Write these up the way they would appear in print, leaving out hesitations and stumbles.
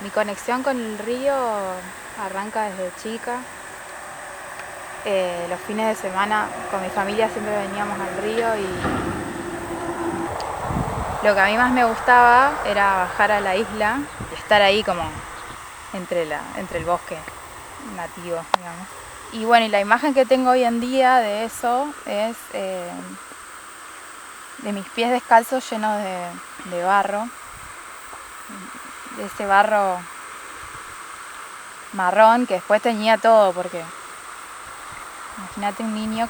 Mi conexión con el río arranca desde chica. Los fines de semana con mi familia siempre veníamos al río y lo que a mí más me gustaba era bajar a la isla y estar ahí como entre el bosque nativo, digamos. Y bueno, y la imagen que tengo hoy en día de eso es de mis pies descalzos llenos de barro, de ese barro marrón que después teñía todo, porque imagínate un niño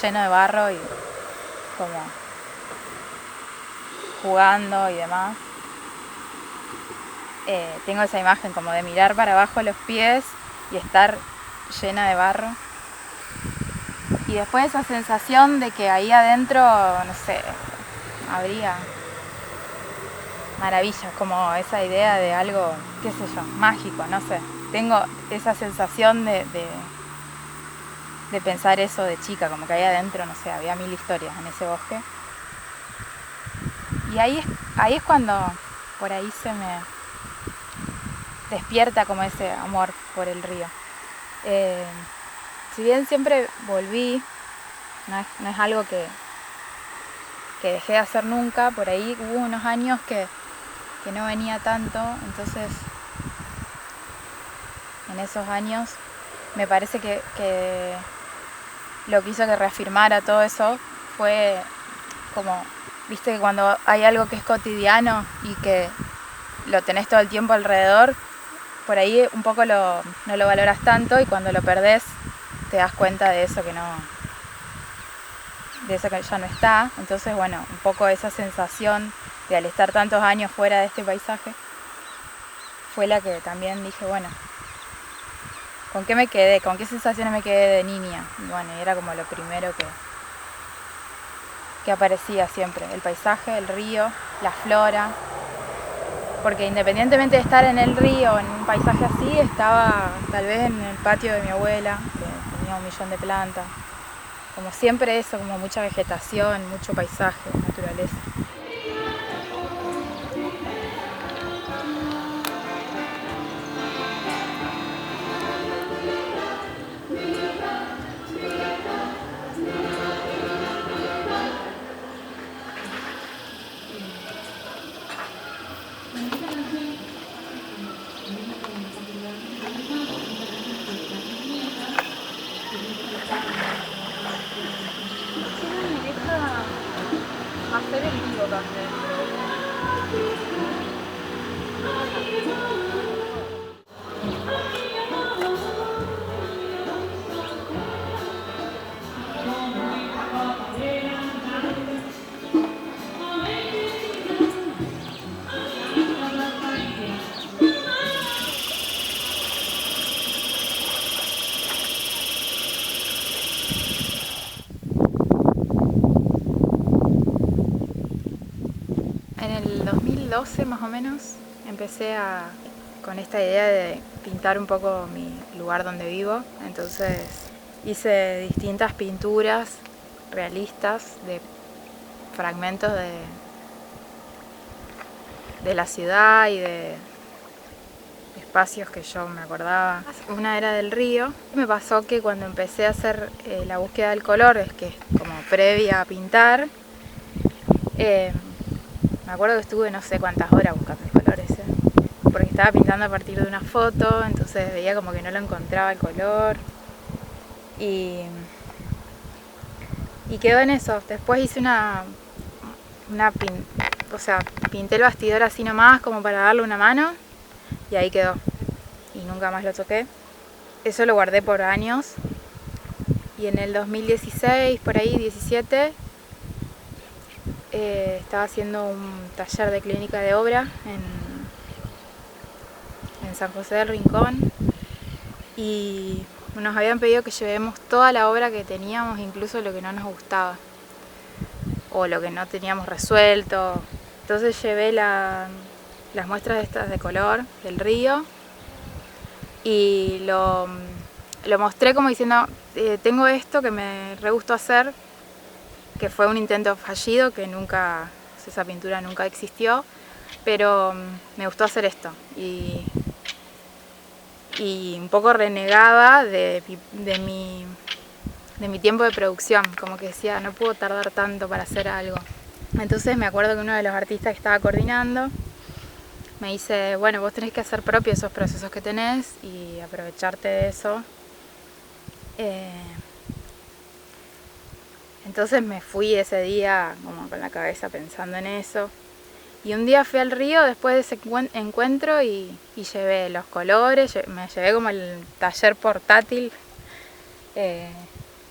lleno de barro y como jugando y demás. Tengo esa imagen como de mirar para abajo los pies y estar llena de barro. Y después esa sensación de que ahí adentro, no sé, habría maravillas, como esa idea de algo, qué sé yo, mágico, no sé. Tengo esa sensación de pensar eso de chica, como que ahí adentro, no sé, había 1000 historias en ese bosque. Y ahí es cuando por ahí se me despierta como ese amor por el río. Si bien siempre volví, no es algo que dejé de hacer nunca, por ahí hubo unos años que no venía tanto, entonces en esos años me parece que lo que hizo que reafirmara todo eso fue como, viste que cuando hay algo que es cotidiano y que lo tenés todo el tiempo alrededor, por ahí un poco no lo valoras tanto y cuando lo perdés te das cuenta de eso que ya no está. Entonces bueno, un poco esa sensación de al estar tantos años fuera de este paisaje fue la que también dije, bueno, ¿con qué me quedé? ¿Con qué sensaciones me quedé de niña? Y bueno, era como lo primero que aparecía siempre, el paisaje, el río, la flora, porque independientemente de estar en el río, en un paisaje así, estaba tal vez en el patio de mi abuela, que tenía 1.000.000 de plantas, como siempre eso, como mucha vegetación, mucho paisaje, naturaleza. Sí, deja hacer el vivo también. En el 2012 más o menos empecé con esta idea de pintar un poco mi lugar donde vivo. Entonces hice distintas pinturas realistas de fragmentos de la ciudad y de espacios que yo me acordaba. Una era del río. Me pasó que cuando empecé a hacer la búsqueda del color, es que es como previa a pintar, me acuerdo que estuve no sé cuántas horas buscando el color ese, porque estaba pintando a partir de una foto, entonces veía como que no lo encontraba el color y quedó en eso. Después hice pinté el bastidor así nomás como para darle una mano y ahí quedó y nunca más lo toqué. Eso lo guardé por años y en el 2016, por ahí 17, estaba haciendo un taller de clínica de obra en San José del Rincón y nos habían pedido que llevemos toda la obra que teníamos, incluso lo que no nos gustaba o lo que no teníamos resuelto. Entonces llevé las muestras estas de color del río y lo mostré como diciendo, tengo esto que me re gustó hacer, que fue un intento fallido, que esa pintura nunca existió, pero me gustó hacer esto y un poco renegaba de mi tiempo de producción, como que decía, no puedo tardar tanto para hacer algo. Entonces me acuerdo que uno de los artistas que estaba coordinando me dice, bueno, vos tenés que hacer propio esos procesos que tenés y aprovecharte de eso. Entonces me fui ese día como con la cabeza pensando en eso. Y un día fui al río después de ese encuentro y llevé los colores, me llevé como el taller portátil,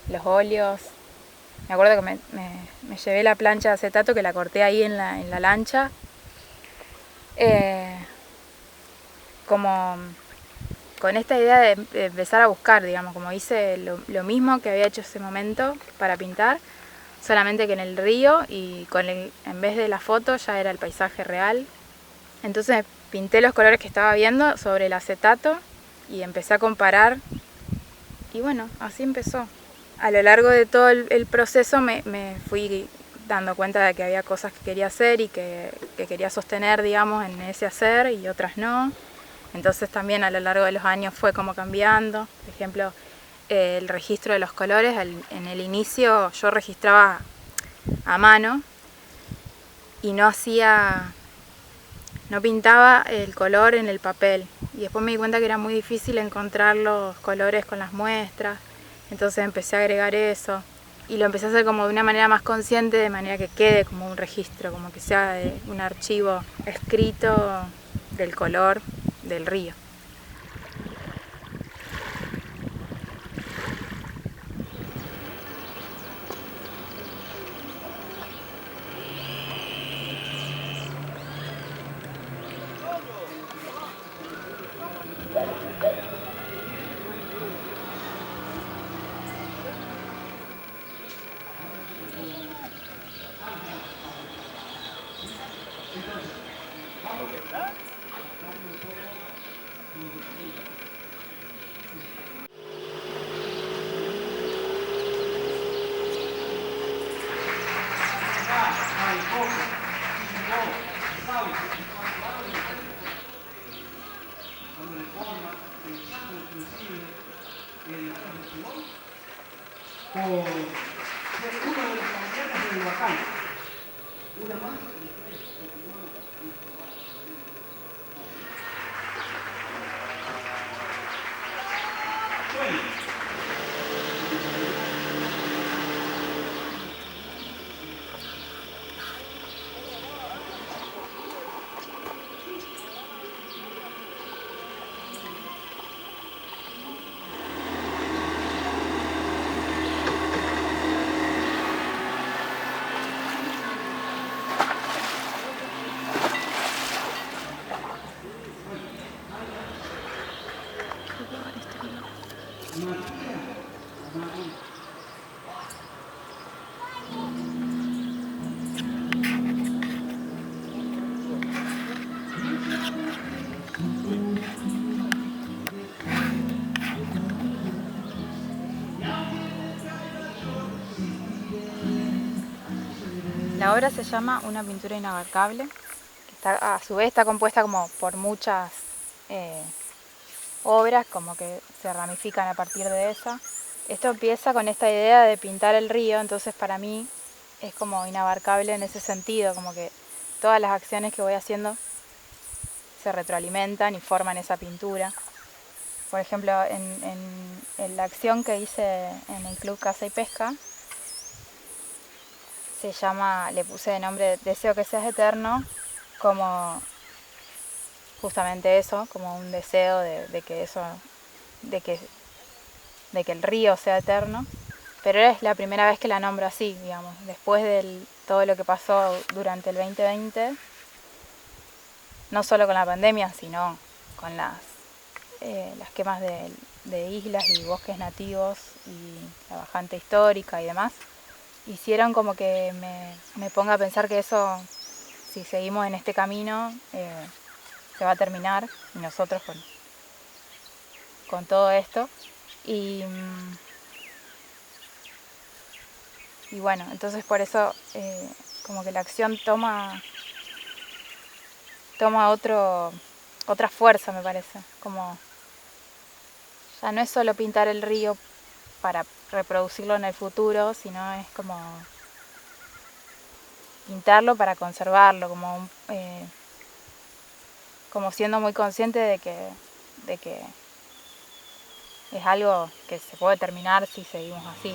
los óleos. Me acuerdo que me llevé la plancha de acetato que la corté ahí en la lancha. Como con esta idea de empezar a buscar, digamos, como hice lo mismo que había hecho ese momento para pintar, solamente que en el río y en vez de la foto ya era el paisaje real. Entonces pinté los colores que estaba viendo sobre el acetato y empecé a comparar y bueno, así empezó. A lo largo de todo el proceso me fui dando cuenta de que había cosas que quería hacer y que quería sostener, digamos, en ese hacer y otras no. Entonces también a lo largo de los años fue como cambiando. Por ejemplo, el registro de los colores, en el inicio yo registraba a mano y no pintaba el color en el papel. Y después me di cuenta que era muy difícil encontrar los colores con las muestras. Entonces empecé a agregar eso. Y lo empecé a hacer como de una manera más consciente, de manera que quede como un registro, como que sea un archivo escrito del color del río. Por uno de los campeones del huracán. Una más. La obra se llama Una pintura inabarcable, que a su vez está compuesta como por muchas obras, como que se ramifican a partir de esa. Esto empieza con esta idea de pintar el río, entonces para mí es como inabarcable en ese sentido, como que todas las acciones que voy haciendo se retroalimentan y forman esa pintura. Por ejemplo, en la acción que hice en el Club Caza y Pesca, le puse de nombre Deseo que seas eterno, como justamente eso, como un deseo de que el río sea eterno. Pero es la primera vez que la nombro así, digamos, después de todo lo que pasó durante el 2020, no solo con la pandemia, sino con las quemas de islas y bosques nativos y la bajante histórica y demás, hicieron como que me ponga a pensar que eso, si seguimos en este camino, se va a terminar, y nosotros con todo esto. Y bueno, entonces por eso como que la acción toma toma otra fuerza, me parece. Como ya no es solo pintar el río para reproducirlo en el futuro, sino es como pintarlo para conservarlo, como siendo muy consciente de que es algo que se puede terminar si seguimos así.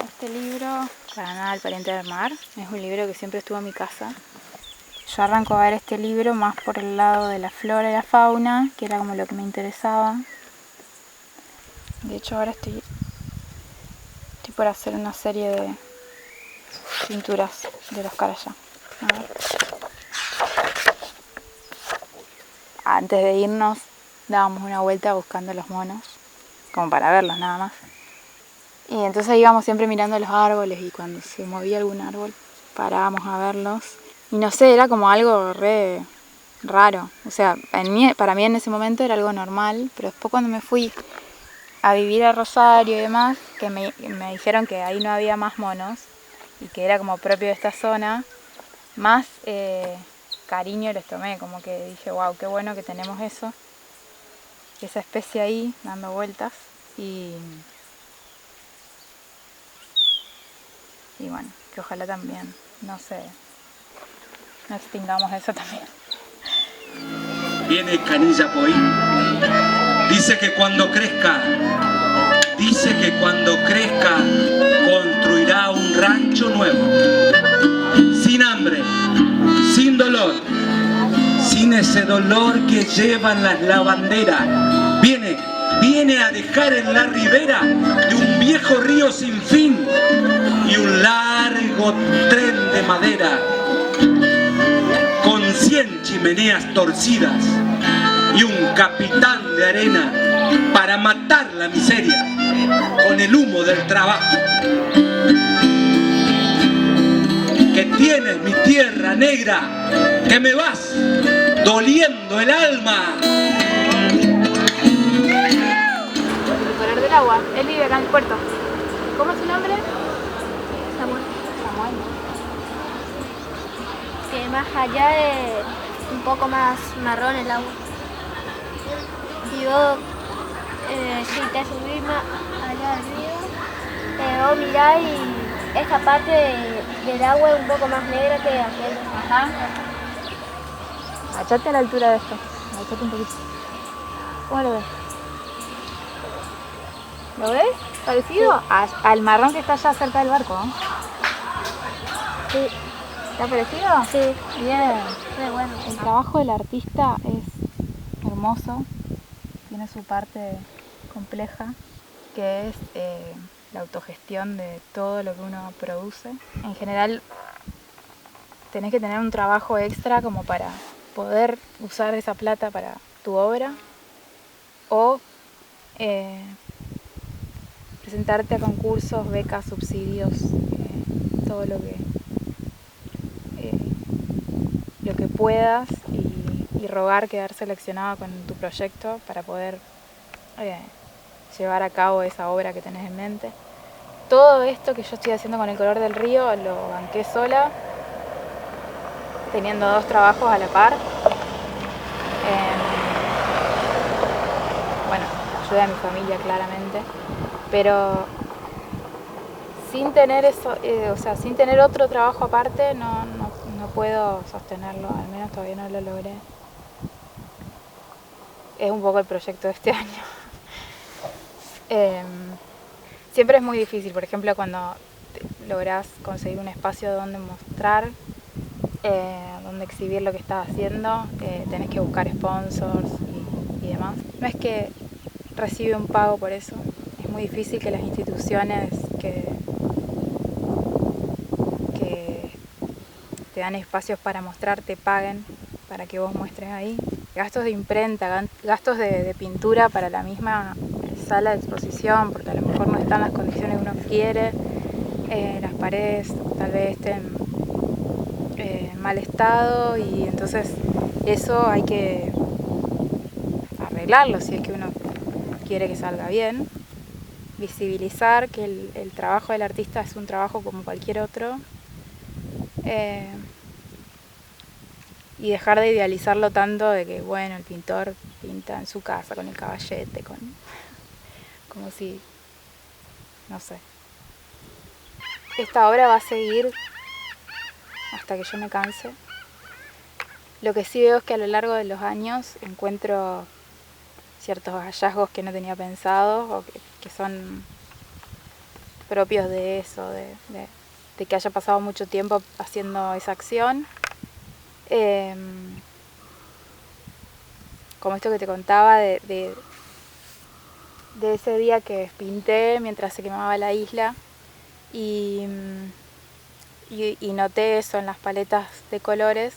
Este libro, Para nada al pariente del mar, es un libro que siempre estuvo en mi casa. Yo arranco a ver este libro más por el lado de la flora y la fauna, que era como lo que me interesaba. De hecho ahora estoy por hacer una serie de pinturas de los carayá. A ver. Antes de irnos dábamos una vuelta buscando los monos, como para verlos nada más. Y entonces íbamos siempre mirando los árboles y cuando se movía algún árbol parábamos a verlos. Y no sé, era como algo re raro. O sea, para mí en ese momento era algo normal, pero después cuando me fui a vivir a Rosario y demás, que me dijeron que ahí no había más monos y que era como propio de esta zona, más cariño les tomé, como que dije, wow, qué bueno que tenemos eso, esa especie ahí dando vueltas y bueno, que ojalá también, no extingamos eso también. Viene Canilla Poí, dice que cuando crezca construirá un rancho nuevo, sin hambre, sin dolor, sin ese dolor que llevan las lavanderas. Viene a dejar en la ribera de un viejo río sin fin y un largo tren de madera con 100 chimeneas torcidas y un capitán de arena para matar la miseria con el humo del trabajo. Que tienes mi tierra negra, que me vas doliendo el alma. El color del agua, él vive acá en el puerto. ¿Cómo es su nombre? Samuel. Samuel. Que más allá es un poco más marrón el agua. Y vos, si te subís más allá del río, vos mirás y esta parte del agua es un poco más negra que aquel. Ajá. Agachate a la altura de esto. Agachate un poquito. ¿Cómo lo ves? ¿Lo ves? ¿Parecido? Sí. Al marrón que está allá cerca del barco, ¿no? Sí. ¿Está parecido? Sí. Bien. Muy bueno. El trabajo del artista es hermoso. Tiene su parte compleja, que es la autogestión de todo lo que uno produce. En general, tenés que tener un trabajo extra como para poder usar esa plata para tu obra o presentarte a concursos, becas, subsidios, todo lo que puedas y rogar quedar seleccionado con tu proyecto para poder llevar a cabo esa obra que tenés en mente. todo esto que yo estoy haciendo con el color del río lo banqué sola, teniendo 2 trabajos a la par. Bueno, ayudé a mi familia claramente, pero sin tener eso, sin tener otro trabajo aparte no puedo sostenerlo, al menos todavía no lo logré. Es un poco el proyecto de este año. Siempre es muy difícil, por ejemplo, cuando lográs conseguir un espacio donde mostrar, donde exhibir lo que estás haciendo, tenés que buscar sponsors y demás. No es que recibe un pago por eso, es muy difícil que las instituciones que te dan espacios para mostrar te paguen para que vos muestres ahí. Gastos de imprenta, gastos de pintura para la misma sala de exposición, porque a lo mejor no están las condiciones que uno quiere, las paredes tal vez estén en mal estado, y entonces eso hay que arreglarlo si es que uno quiere que salga bien, visibilizar que el trabajo del artista es un trabajo como cualquier otro, y dejar de idealizarlo tanto de que, bueno, el pintor pinta en su casa con el caballete, como si, no sé. Esta obra va a seguir hasta que yo me canse. Lo que sí veo es que a lo largo de los años encuentro ciertos hallazgos que no tenía pensados o que son propios de eso, de que haya pasado mucho tiempo haciendo esa acción. Como esto que te contaba de ese día que pinté mientras se quemaba la isla, y noté eso en las paletas de colores,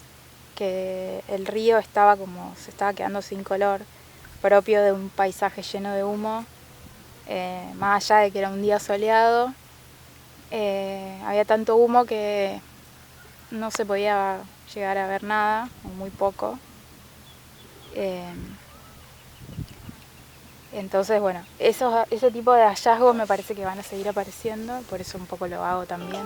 que el río se estaba quedando sin color, propio de un paisaje lleno de humo, más allá de que era un día soleado, había tanto humo que no se podía llegar a ver nada, o muy poco. Entonces, bueno, ese tipo de hallazgos me parece que van a seguir apareciendo, por eso un poco lo hago también.